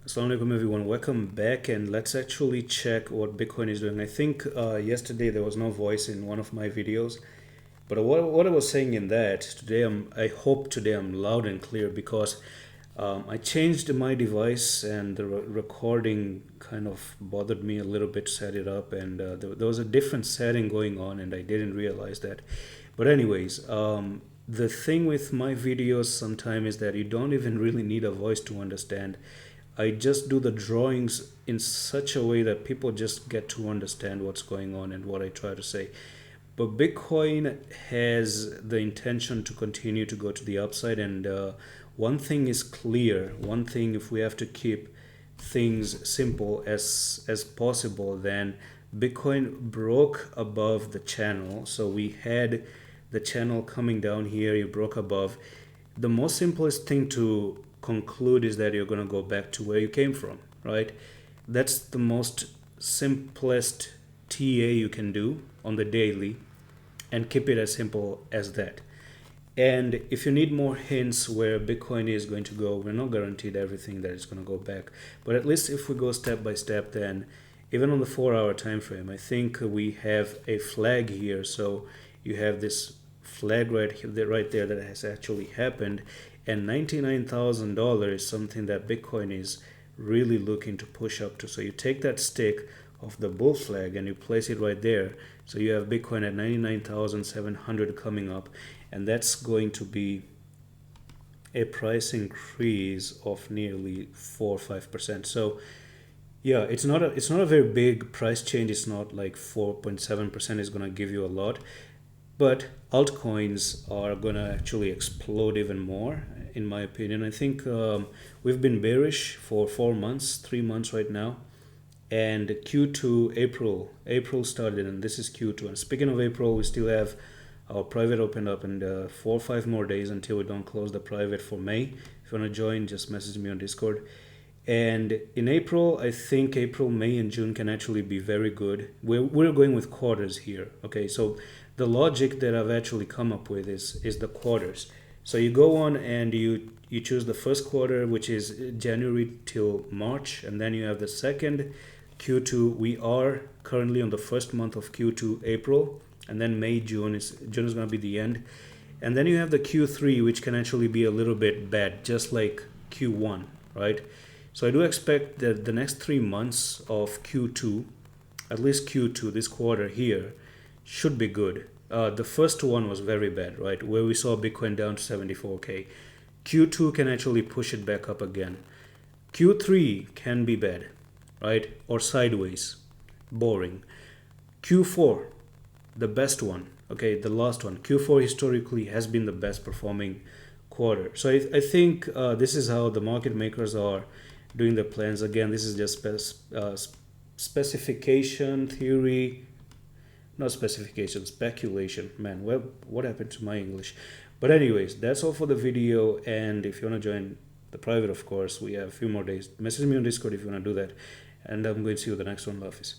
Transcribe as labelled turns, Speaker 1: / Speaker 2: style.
Speaker 1: Assalamu alaikum everyone, welcome back, and let's actually check what Bitcoin is doing. I think yesterday there was no voice in one of my videos, but what I was saying in that today, I hope today I'm loud and clear because I changed my device and the recording kind of bothered me a little bit to set it up, and there was a different setting going on and I didn't realize that. But anyways, the thing with my videos sometimes is that you don't even really need a voice to understand. I just do the drawings in such a way that people just get to understand what's going on and what I try to say. But Bitcoin has the intention to continue to go to the upside, and one thing is clear. One thing, if we have to keep things simple as possible, then Bitcoin broke above the channel. So we had the channel coming down here. You broke above. The most simplest thing to conclude is that you're going to go back to where you came from, right? That's the most simplest TA you can do on the daily, and keep it as simple as that. And if you need more hints where Bitcoin is going to go, we're not guaranteed everything that it's going to go back. But at least if we go step by step, then even on the 4 hour time frame, I think we have a flag here. So you have this flag right there that has actually happened. And $99,000 is something that Bitcoin is really looking to push up to. So you take that stick of the bull flag and you place it right there. So you have Bitcoin at 99,700 coming up, and that's going to be a price increase of nearly 4 or 5%. So yeah, it's not a very big price change. It's not like 4.7% is going to give you a lot, but altcoins are going to actually explode even more, in my opinion. I think we've been bearish for 4 months, 3 months right now, and Q2 April started, and this is Q2. And speaking of April, we still have our private opened up in 4 or 5 more days until we don't close the private for May. If you want to join, just message me on Discord. And in April, I think April, May, and June can actually be very good. We're going with quarters here. Okay, so the logic that I've actually come up with is the quarters. So you go on and you choose the first quarter, which is January till March, and then you have the second Q2. We are currently on the first month of Q2, April, and then May, June is going to be the end. And then you have the Q3, which can actually be a little bit bad, just like Q1, right? So I do expect that the next 3 months of Q2, at least Q2, this quarter here, should be good. The first one was very bad, right? Where we saw Bitcoin down to 74K. Q2 can actually push it back up again. Q3 can be bad, right? Or sideways, boring. Q4, the best one, okay, the last one. Q4 historically has been the best performing quarter. So I think this is how the market makers are doing the plans. Again, this is just specification theory, not specification, speculation. Man, what happened to my English? But anyways, that's all for the video. And if you want to join the private, of course, we have a few more days. Message me on Discord if you want to do that. And I'm going to see you the next one. Love is.